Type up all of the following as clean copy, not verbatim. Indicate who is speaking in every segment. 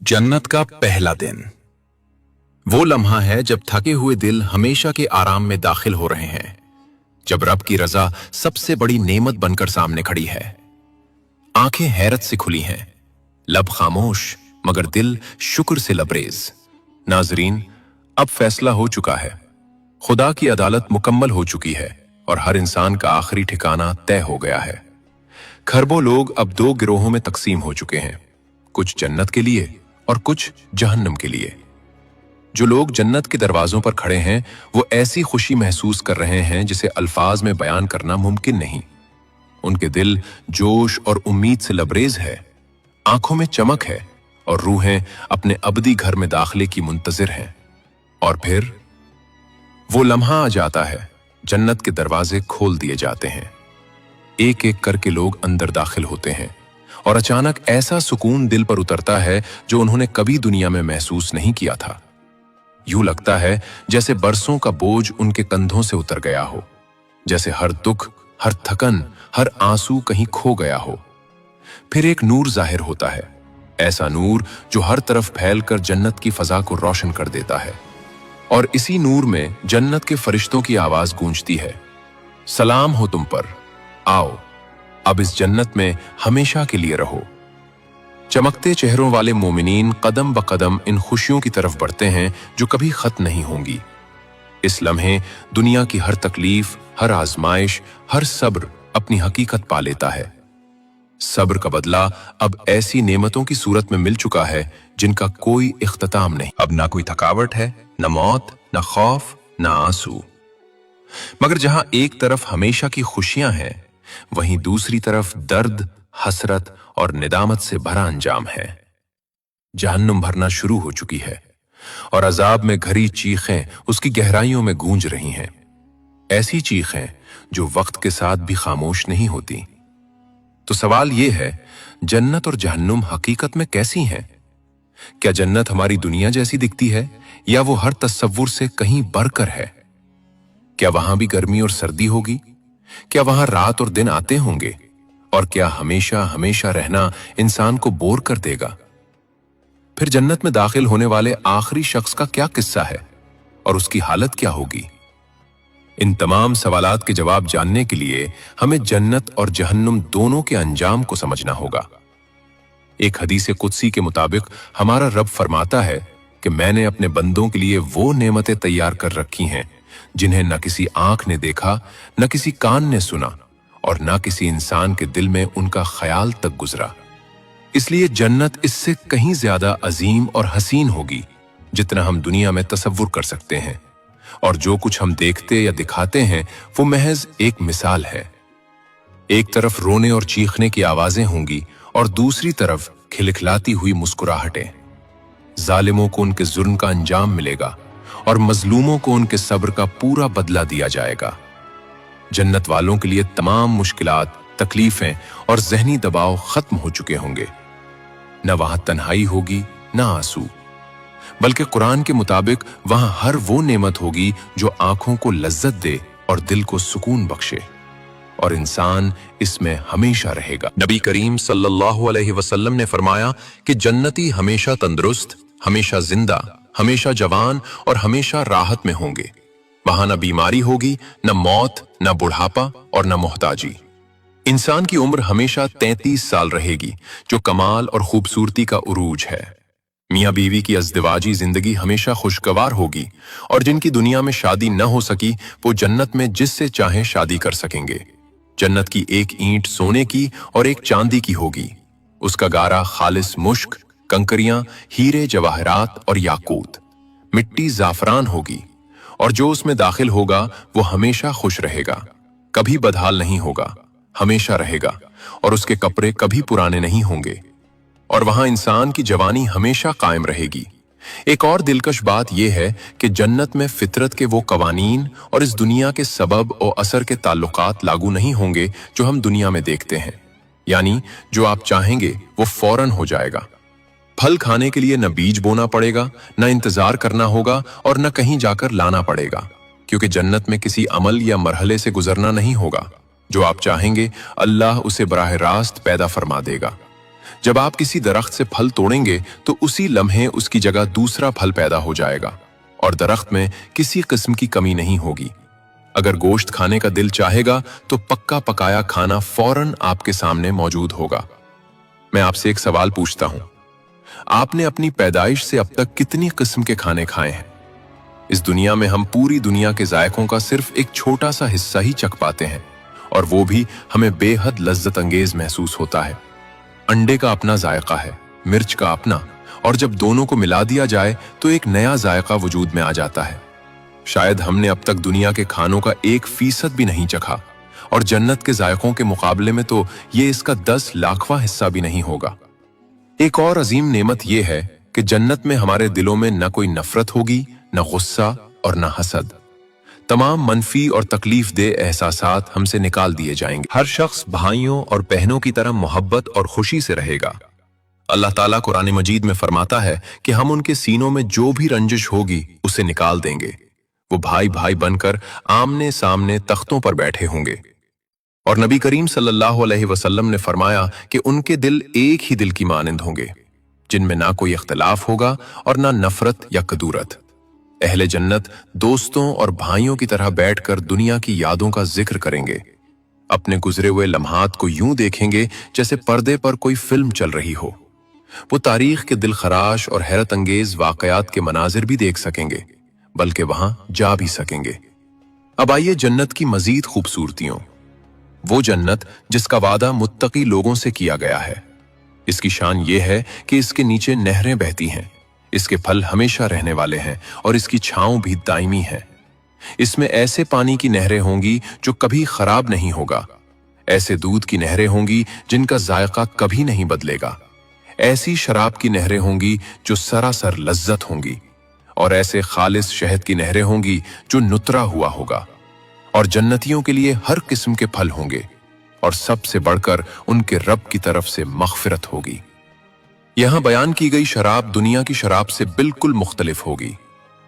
Speaker 1: जन्नत का पहला दिन वो लम्हा है जब थके हुए दिल हमेशा के आराम में दाखिल हो रहे हैं, जब रब की रजा सबसे बड़ी नेमत बनकर सामने खड़ी है। आंखें हैरत से खुली हैं, लब खामोश मगर दिल शुक्र से लबरेज। नाजरीन, अब फैसला हो चुका है, खुदा की अदालत मुकम्मल हो चुकी है और हर इंसान का आखिरी ठिकाना तय हो गया है। खरबों लोग अब दो गिरोहों में तकसीम हो चुके हैं, कुछ जन्नत के लिए और कुछ जहन्नम के लिए। जो लोग जन्नत के दरवाजों पर खड़े हैं वो ऐसी खुशी महसूस कर रहे हैं जिसे अल्फाज में बयान करना मुमकिन नहीं। उनके दिल जोश और उम्मीद से लबरेज है, आंखों में चमक है और रूहें अपने अबदी घर में दाखिले की मुंतजिर हैं। और फिर वो लम्हा आ जाता है, जन्नत के दरवाजे खोल दिए जाते हैं, एक एक करके लोग अंदर दाखिल होते हैं और अचानक ऐसा सुकून दिल पर उतरता है जो उन्होंने कभी दुनिया में महसूस नहीं किया था। यूं लगता है जैसे बरसों का बोझ उनके कंधों से उतर गया हो, जैसे हर दुख, हर थकन, हर आंसू कहीं खो गया हो। फिर एक नूर जाहिर होता है, ऐसा नूर जो हर तरफ फैलकर जन्नत की फजा को रोशन कर देता है। और इसी नूर में जन्नत के फरिश्तों की आवाज गूंजती है, सलाम हो तुम पर, आओ अब इस जन्नत में हमेशा के लिए रहो। चमकते चेहरों वाले मोमिनीन कदम ब कदम इन खुशियों की तरफ बढ़ते हैं जो कभी खत्म नहीं होंगी। इस लम्हे दुनिया की हर तकलीफ, हर आजमाइश, हर सब्र अपनी हकीकत पा लेता है। सब्र का बदला अब ऐसी नेमतों की सूरत में मिल चुका है जिनका कोई इख्तिताम नहीं। अब ना कोई थकावट है, न मौत, न खौफ, न आंसू। मगर जहां एक तरफ हमेशा की खुशियां हैं, वहीं दूसरी तरफ दर्द, हसरत और निदामत से भरा अंजाम है। जहन्नुम भरना शुरू हो चुकी है और अजाब में घरी चीखें उसकी गहराइयों में गूंज रही हैं, ऐसी चीखें जो वक्त के साथ भी खामोश नहीं होती। तो सवाल यह है, जन्नत और जहन्नुम हकीकत में कैसी हैं? क्या जन्नत हमारी दुनिया जैसी दिखती है या वो हर तस्वुर से कहीं बढ़कर है? क्या वहां भी गर्मी और सर्दी होगी? क्या वहां रात और दिन आते होंगे? और क्या हमेशा हमेशा रहना इंसान को बोर कर देगा? फिर जन्नत में दाखिल होने वाले आखिरी शख्स का क्या किस्सा है और उसकी हालत क्या होगी? इन तमाम सवालात के जवाब जानने के लिए हमें जन्नत और जहन्नुम दोनों के अंजाम को समझना होगा। एक हदीस कुदसी के मुताबिक हमारा रब फरमाता है कि मैंने अपने बंदों के लिए वो नेमतें तैयार कर रखी हैं जिन्हें न किसी आंख ने देखा, न किसी कान ने सुना और न किसी इंसान के दिल में उनका ख्याल तक गुजरा। इसलिए जन्नत इससे कहीं ज्यादा अजीम और हसीन होगी जितना हम दुनिया में तसव्वुर कर सकते हैं, और जो कुछ हम देखते या दिखाते हैं वो महज एक मिसाल है। एक तरफ रोने और चीखने की आवाजें होंगी और दूसरी तरफ खिलखिलाती हुई मुस्कुराहटें। जालिमों को उनके जुर्म का अंजाम मिलेगा और मजलूमों को उनके सब्र का पूरा बदला दिया जाएगा। जन्नत वालों के लिए तमाम मुश्किलात, तकलीफें और जहनी दबाव खत्म हो चुके होंगे। न वहां तन्हाई होगी, न आंसू, बल्कि कुरान के मुताबिक वहां हर वो नेमत होगी जो आंखों को लज्जत दे और दिल को सुकून बख्शे, और इंसान इसमें हमेशा रहेगा। नबी करीम सल्लल्लाहु अलैहि वसल्लम ने फरमाया कि जन्नती हमेशा तंदुरुस्त, हमेशा जिंदा, हमेशा जवान और हमेशा राहत में होंगे। वहां न बीमारी होगी, न मौत, न बुढ़ापा और न मोहताजी। इंसान की उम्र हमेशा 33 साल रहेगी, जो कमाल और खूबसूरती का उरूज है। मियां बीवी की अज़दिवाजी जिंदगी हमेशा खुशगवार होगी और जिनकी दुनिया में शादी न हो सकी वो जन्नत में जिससे चाहे शादी कर सकेंगे। जन्नत की एक ईंट सोने की और एक चांदी की होगी। उसका गारा खालिस मुश्क, कंकरियां हीरे जवाहरात और याकूत, मिट्टी जाफरान होगी, और जो उसमें दाखिल होगा वो हमेशा खुश रहेगा, कभी बदहाल नहीं होगा, हमेशा रहेगा, और उसके कपड़े कभी पुराने नहीं होंगे। और वहां इंसान की जवानी हमेशा कायम रहेगी। एक और दिलकश बात यह है कि जन्नत में फितरत के वो कवानीन और इस दुनिया के सबब और असर के ताल्लुकात लागू नहीं होंगे जो हम दुनिया में देखते हैं। यानी जो आप चाहेंगे वो फौरन हो जाएगा। फल खाने के लिए न बीज बोना पड़ेगा, न इंतजार करना होगा और न कहीं जाकर लाना पड़ेगा, क्योंकि जन्नत में किसी अमल या मरहले से गुजरना नहीं होगा। जो आप चाहेंगे अल्लाह उसे बराह रास्त पैदा फरमा देगा। जब आप किसी दरख्त से फल तोड़ेंगे तो उसी लम्हे उसकी जगह दूसरा फल पैदा हो जाएगा और दरख्त में किसी किस्म की कमी नहीं होगी। अगर गोश्त खाने का दिल चाहेगा तो पक्का पकाया खाना फौरन आपके सामने मौजूद होगा। मैं आपसे एक सवाल पूछता हूं, आपने अपनी पैदाइश से अब तक कितनी किस्म के खाने खाए हैं? इस दुनिया में हम पूरी दुनिया के जायकों का सिर्फ एक छोटा सा हिस्सा ही चख पाते हैं और वो भी हमें बेहद लज्जत अंगेज महसूस होता है। अंडे का अपना जायका है, मिर्च का अपना, और जब दोनों को मिला दिया जाए तो एक नया जायका वजूद में आ जाता है। शायद हमने अब तक दुनिया के खानों का 1% भी नहीं चखा और जन्नत के जायकों के मुकाबले में तो ये इसका 10 लाखवां हिस्सा भी नहीं होगा। एक और अजीम नेमत यह है कि जन्नत में हमारे दिलों में न कोई नफरत होगी, न गुस्सा और न हसद। तमाम मनफी और तकलीफ दे एहसासात हमसे निकाल दिए जाएंगे। हर शख्स भाइयों और बहनों की तरह मोहब्बत और खुशी से रहेगा। अल्लाह ताला कुरान मजीद में फरमाता है कि हम उनके सीनों में जो भी रंजिश होगी उसे निकाल देंगे। वो भाई भाई बनकर आमने सामने तख्तों पर बैठे होंगे। और नबी करीम सल्लल्लाहु अलैहि वसल्लम ने फरमाया कि उनके दिल एक ही दिल की मानिंद होंगे, जिनमें ना कोई इख्तिलाफ होगा और ना नफरत या कदूरत। अहले जन्नत दोस्तों और भाइयों की तरह बैठकर दुनिया की यादों का जिक्र करेंगे। अपने गुजरे हुए लम्हात को यूं देखेंगे जैसे पर्दे पर कोई फिल्म चल रही हो। वो तारीख के दिल खराश और हैरत अंगेज वाकयात के मनाजिर भी देख सकेंगे, बल्कि वहां जा भी सकेंगे। अब आइए जन्नत की मजीद खूबसूरतियों। वो जन्नत जिसका वादा मुत्तकी लोगों से किया गया है। इसकी शान ये है कि इसके नीचे नहरें बहती हैं, इसके फल हमेशा रहने वाले हैं और इसकी छांव भी दायमी है। इसमें ऐसे पानी की नहरें होंगी जो कभी खराब नहीं होगा, ऐसे दूध की नहरें होंगी जिनका जायका कभी नहीं बदलेगा, ऐसी शराब की नहरें होंगी जो सरासर लज्जत होंगी, और ऐसे खालिस शहद की नहरें होंगी जो नुतरा हुआ होगा। और जन्नतियों के लिए हर किस्म के फल होंगे और सबसे बढ़कर उनके रब की तरफ से मग़फ़िरत होगी। यहां बयान की गई शराब दुनिया की शराब से बिल्कुल मुख्तलिफ होगी।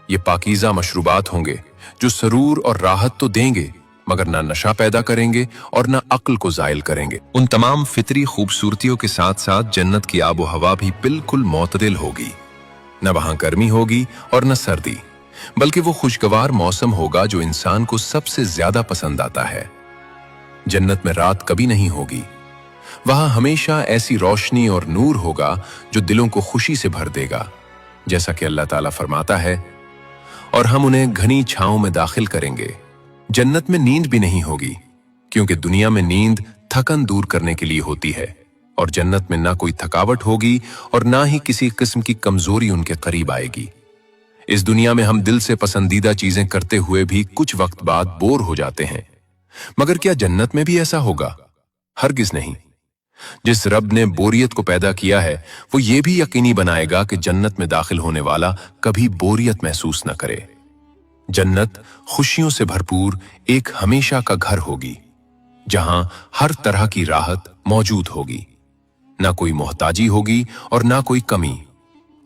Speaker 1: ये पाकीज़ा मशरूबात होंगे जो सरूर और राहत तो देंगे मगर ना नशा पैदा करेंगे और ना अक्ल को ज़ायल करेंगे। उन तमाम फितरी खूबसूरतियों के साथ साथ जन्नत की आबो हवा भी बिल्कुल मोतदिल होगी। न वहां गर्मी होगी और न सर्दी, बल्कि वो खुशगवार मौसम होगा जो इंसान को सबसे ज्यादा पसंद आता है। जन्नत में रात कभी नहीं होगी। वहां हमेशा ऐसी रोशनी और नूर होगा जो दिलों को खुशी से भर देगा। जैसा कि अल्लाह ताला फरमाता है, और हम उन्हें घनी छांव में दाखिल करेंगे। जन्नत में नींद भी नहीं होगी, क्योंकि दुनिया में नींद थकन दूर करने के लिए होती है, और जन्नत में ना कोई थकावट होगी और ना ही किसी किस्म की कमजोरी उनके करीब आएगी। इस दुनिया में हम दिल से पसंदीदा चीजें करते हुए भी कुछ वक्त बाद बोर हो जाते हैं, मगर क्या जन्नत में भी ऐसा होगा? हरगिज नहीं। जिस रब ने बोरियत को पैदा किया है वो ये भी यकीनी बनाएगा कि जन्नत में दाखिल होने वाला कभी बोरियत महसूस न करे। जन्नत खुशियों से भरपूर एक हमेशा का घर होगी, जहां हर तरह की राहत मौजूद होगी, ना कोई मोहताजी होगी और ना कोई कमी,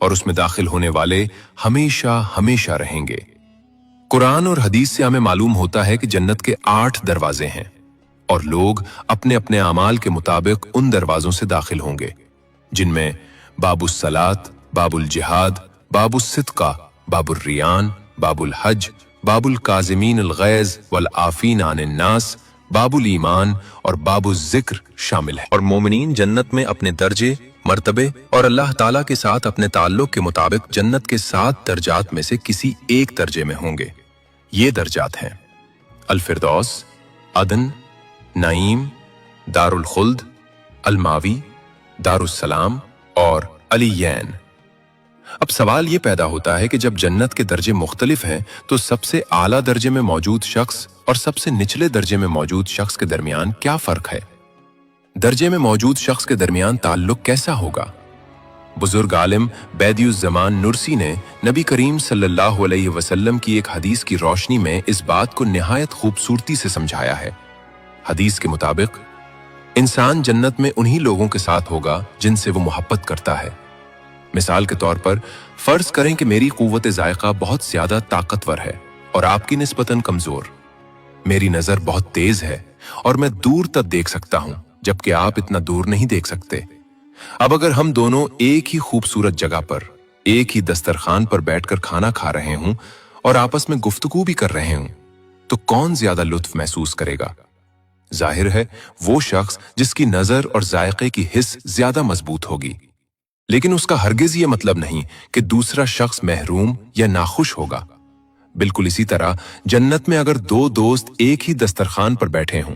Speaker 1: और उसमें दाखिल होने वाले हमेशा हमेशा रहेंगे। कुरान और हदीस से हमें मालूम होता है कि जन्नत के 8 दरवाजे हैं और लोग अपने अपने अमाल के मुताबिक उन दरवाजों से दाखिल होंगे, जिनमें बाबुल सलात, बाबुल जिहाद, बाबुल सिद्का, बाबुल रियान, बाबुल हज, बाबुल काज़िमीन अल गैज़ वल आफीन अनिन नास, बाबुल ईमान और बाबुल जिक्र शामिल है। और मोमिनीन जन्नत में अपने दर्जे, मर्तबे और अल्लाह ताला के साथ अपने ताल्लुक के मुताबिक जन्नत के 7 दर्जात में से किसी एक दर्जे में होंगे। ये दर्जात हैं अल फिरदौस, अदन, नईम, दारुल खुल्द, अलमावी, दारुस्सलाम और अलीयैन। अब सवाल ये पैदा होता है कि जब जन्नत के दर्जे मुख्तलिफ हैं तो सबसे आला दर्जे में मौजूद शख्स और सबसे निचले दर्जे में मौजूद शख्स के दरमियान क्या फर्क है? दर्जे में मौजूद शख्स के दरमियान ताल्लुक कैसा होगा? बुजुर्ग आलिम बैदियुज़्ज़मान नुरसी ने नबी करीम सल्लल्लाहु अलैहि वसल्लम की एक हदीस की रोशनी में इस बात को निहायत खूबसूरती से समझाया है। हदीस के मुताबिक इंसान जन्नत में उन्हीं लोगों के साथ होगा जिनसे वो मोहब्बत करता है। मिसाल के तौर पर फर्ज करें कि मेरी कुव्वत ज़ायक़ा बहुत ज्यादा ताकतवर है और आपकी निस्बतन कमजोर। मेरी नजर बहुत तेज है और मैं दूर तक देख सकता हूं, जबकि आप इतना दूर नहीं देख सकते। अब अगर हम दोनों एक ही खूबसूरत जगह पर, एक ही दस्तरखान पर बैठकर खाना खा रहे हों और आपस में गुफ्तगू भी कर रहे हों, तो कौन ज्यादा लुत्फ महसूस करेगा? जाहिर है वो शख्स जिसकी नजर और जायके की हिस्स ज्यादा मजबूत होगी। लेकिन उसका हरगिज ये मतलब नहीं कि दूसरा शख्स महरूम या नाखुश होगा। बिल्कुल इसी तरह जन्नत में अगर दो दोस्त एक ही दस्तरखान पर बैठे हों,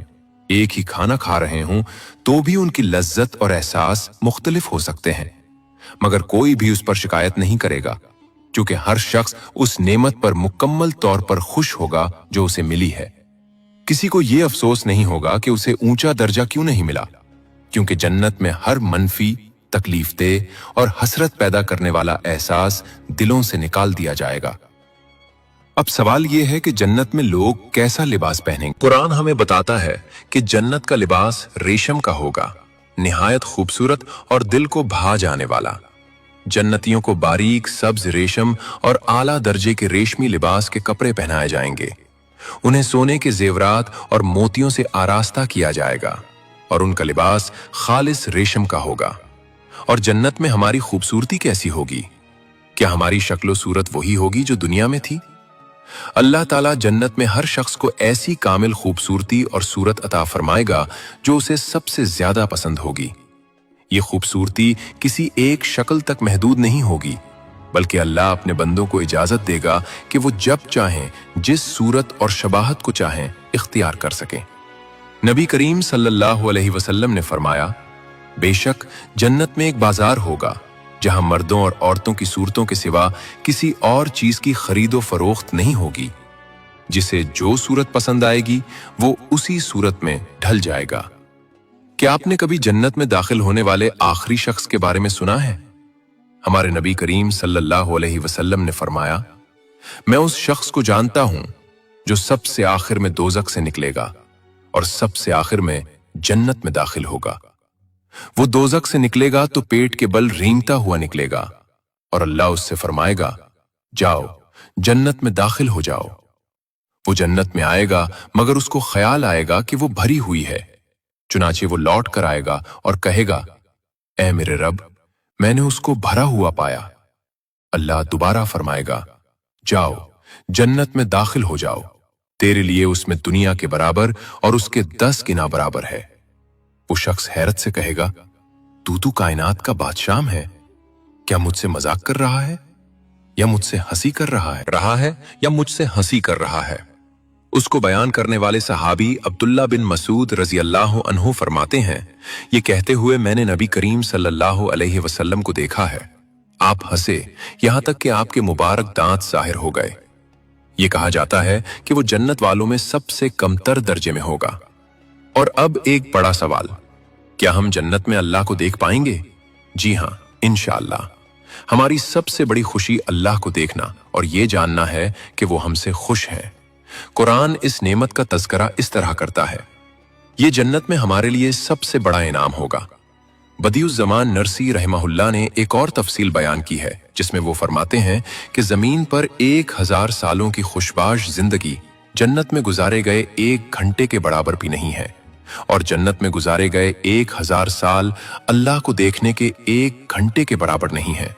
Speaker 1: एक ही खाना खा रहे हों, तो भी उनकी लज्जत और एहसास मुख्तलिफ हो सकते हैं, मगर कोई भी उस पर शिकायत नहीं करेगा, क्योंकि हर शख्स उस नेमत पर मुकम्मल तौर पर खुश होगा जो उसे मिली है। किसी को यह अफसोस नहीं होगा कि उसे ऊंचा दर्जा क्यों नहीं मिला, क्योंकि जन्नत में हर मनफी, तकलीफदेह और हसरत पैदा करने वाला एहसास दिलों से निकाल दिया जाएगा। अब सवाल यह है कि जन्नत में लोग कैसा लिबास पहनेंगे। कुरान हमें बताता है कि जन्नत का लिबास रेशम का होगा, निहायत खूबसूरत और दिल को भा जाने वाला। जन्नतियों को बारीक सब्ज रेशम और आला दर्जे के रेशमी लिबास के कपड़े पहनाए जाएंगे। उन्हें सोने के जेवरात और मोतियों से आरास्ता किया जाएगा और उनका लिबास खालिस रेशम का होगा। और जन्नत में हमारी खूबसूरती कैसी होगी? क्या हमारी शक्लो सूरत वही होगी जो दुनिया में थी? अल्लाह ताला जन्नत में हर शख्स को ऐसी कामिल खूबसूरती और सूरत अता फरमाएगा जो उसे सबसे ज्यादा पसंद होगी। ये खूबसूरती किसी एक शक्ल तक महदूद नहीं होगी, बल्कि अल्लाह अपने बंदों को इजाजत देगा कि वो जब चाहें, जिस सूरत और शबाहत को चाहें, इख्तियार कर सकें। नबी करीम सल्लल्लाहु अलैहि वसल्लम ने फरमाया, बेशक जन्नत में एक बाजार होगा जहां मर्दों और औरतों की सूरतों के सिवा किसी और चीज की खरीदो फरोख्त नहीं होगी। जिसे जो सूरत पसंद आएगी वो उसी सूरत में ढल जाएगा। क्या आपने कभी जन्नत में दाखिल होने वाले आखिरी शख्स के बारे में सुना है? हमारे नबी करीम सल्लल्लाहु अलैहि वसल्लम ने फरमाया, मैं उस शख्स को जानता हूं जो सबसे आखिर में दोजख से निकलेगा और सबसे आखिर में जन्नत में दाखिल होगा। वो दोजख से निकलेगा तो पेट के बल रेंगता हुआ निकलेगा और अल्लाह उससे फरमाएगा, जाओ जन्नत में दाखिल हो जाओ। वो जन्नत में आएगा मगर उसको ख्याल आएगा कि वो भरी हुई है। चुनाचे वो लौट कर आएगा और कहेगा, ऐ मेरे रब, मैंने उसको भरा हुआ पाया। अल्लाह दोबारा फरमाएगा, जाओ जन्नत में दाखिल हो जाओ, तेरे लिए उसमें दुनिया के बराबर और उसके 10 गुना बराबर है। वो शख्स हैरत से कहेगा, तू कायनात का बादशाह है, क्या मुझसे मजाक कर रहा है या मुझसे हंसी कर रहा है या मुझसे हंसी कर रहा है? उसको बयान करने वाले सहाबी अब्दुल्ला बिन मसूद रजी अल्लाह अन्हु फरमाते हैं, ये कहते हुए मैंने नबी करीम सल्लल्लाहु अलैहि वसल्लम को देखा है। आप हंसे यहां तक कि आपके मुबारक दांत जाहिर हो गए। ये कहा जाता है कि वो जन्नत वालों में सबसे कमतर दर्जे में होगा। और अब एक बड़ा सवाल, क्या हम जन्नत में अल्लाह को देख पाएंगे? जी हां, इंशाअल्लाह। हमारी सबसे बड़ी खुशी अल्लाह को देखना और ये जानना है कि वो हमसे खुश है। कुरान इस नेमत का तज़किरा इस तरह करता है, ये जन्नत में हमारे लिए सबसे बड़ा इनाम होगा। बदियुज़्ज़मान नरसी रहमहुल्लाह ने एक और तफसील बयान की है, जिसमें वो फरमाते हैं कि जमीन पर 1000 सालों की खुशबाश जिंदगी जन्नत में गुजारे गए 1 घंटे के बराबर भी नहीं है, और जन्नत में गुजारे गए 1000 साल अल्लाह को देखने के 1 घंटे के बराबर नहीं है।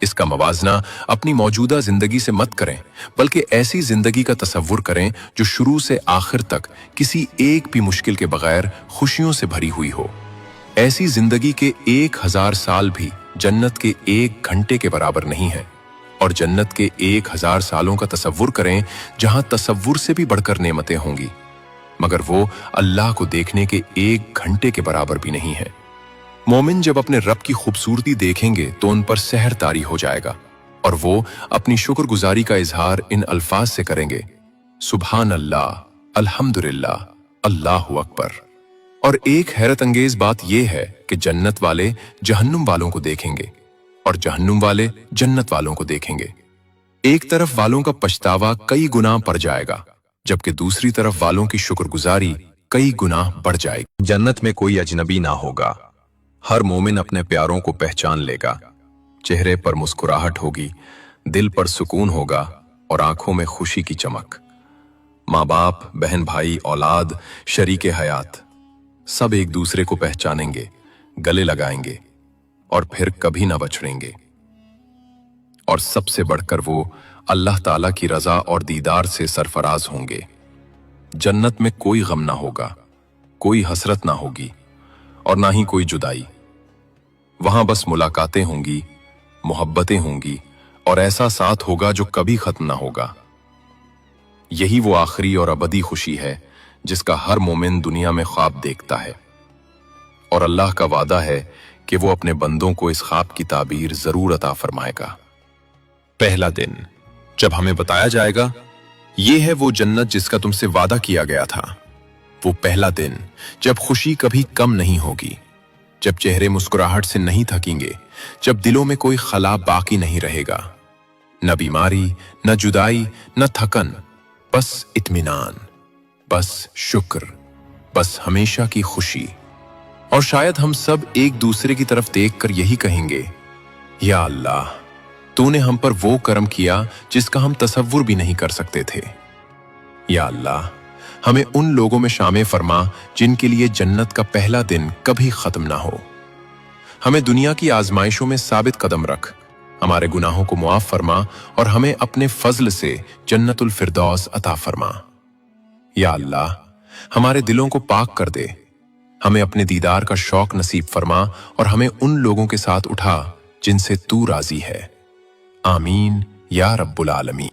Speaker 1: इसका मवाजना अपनी मौजूदा जिंदगी से मत करें, बल्कि ऐसी जिंदगी का तसव्वुर करें जो शुरू से आखिर तक किसी एक भी मुश्किल के बगैर खुशियों से भरी हुई हो। ऐसी जिंदगी के 1000 साल भी जन्नत के 1 घंटे के बराबर नहीं है। और जन्नत के 1000 सालों का तसव्वुर करें जहां तसव्वुर से भी बढ़कर नेमतें होंगी, मगर वो अल्लाह को देखने के 1 घंटे के बराबर भी नहीं है। मोमिन जब अपने रब की खूबसूरती देखेंगे तो उन पर सहर तारी हो जाएगा और वो अपनी शुक्रगुजारी का इजहार इन अल्फाज से करेंगे, सुभान अल्लाह, अल्हम्दुलिल्लाह, अल्लाहु अकबर। और एक हैरत अंगेज बात यह है कि जन्नत वाले जहन्नुम वालों को देखेंगे और जहन्नुम वाले जन्नत वालों को देखेंगे। एक तरफ वालों का पछतावा कई गुना बढ़ जाएगा, जबकि दूसरी तरफ वालों की शुक्रगुजारी कई गुना बढ़ जाएगी। जन्नत में कोई अजनबी ना होगा, हर मोमिन अपने प्यारों को पहचान लेगा। चेहरे पर मुस्कुराहट होगी, दिल पर सुकून होगा और आंखों में खुशी की चमक। माँ बाप, बहन भाई, औलाद, शरीके हयात सब एक दूसरे को पहचानेंगे, गले लगाएंगे, और फिर कभी ना बछड़ेंगे। और सबसे बढ़कर वो अल्लाह ताला की रजा और दीदार से सरफराज होंगे। जन्नत में कोई गम ना होगा, कोई हसरत ना होगी और ना ही कोई जुदाई। वहां बस मुलाकातें होंगी, मोहब्बतें होंगी और ऐसा साथ होगा जो कभी खत्म ना होगा। यही वो आखिरी और अबदी खुशी है जिसका हर मोमिन दुनिया में ख्वाब देखता है। और अल्लाह का वादा है कि वो अपने बंदों को इस ख्वाब की ताबीर जरूर अता फरमाएगा। पहला दिन जब हमें बताया जाएगा ये है वो जन्नत जिसका तुमसे वादा किया गया था। वो पहला दिन जब खुशी कभी कम नहीं होगी, जब चेहरे मुस्कुराहट से नहीं थकेंगे, जब दिलों में कोई खला बाकी नहीं रहेगा। न बीमारी, न जुदाई, न थकन, बस इत्मीनान, बस शुक्र, बस हमेशा की खुशी। और शायद हम सब एक दूसरे की तरफ देखकर यही कहेंगे, या अल्लाह, तूने हम पर वो करम किया जिसका हम तसव्वुर भी नहीं कर सकते थे। या अल्लाह, हमें उन लोगों में शामिल फरमा जिनके लिए जन्नत का पहला दिन कभी खत्म ना हो। हमें दुनिया की आजमाइशों में साबित कदम रख, हमारे गुनाहों को मुआफ फरमा और हमें अपने फजल से जन्नतुल फिरदौस अता फरमा। या अल्लाह, हमारे दिलों को पाक कर दे, हमें अपने दीदार का शौक नसीब फरमा और हमें उन लोगों के साथ उठा जिनसे तू राजी है। आमीन या रब्बुल आलमीन।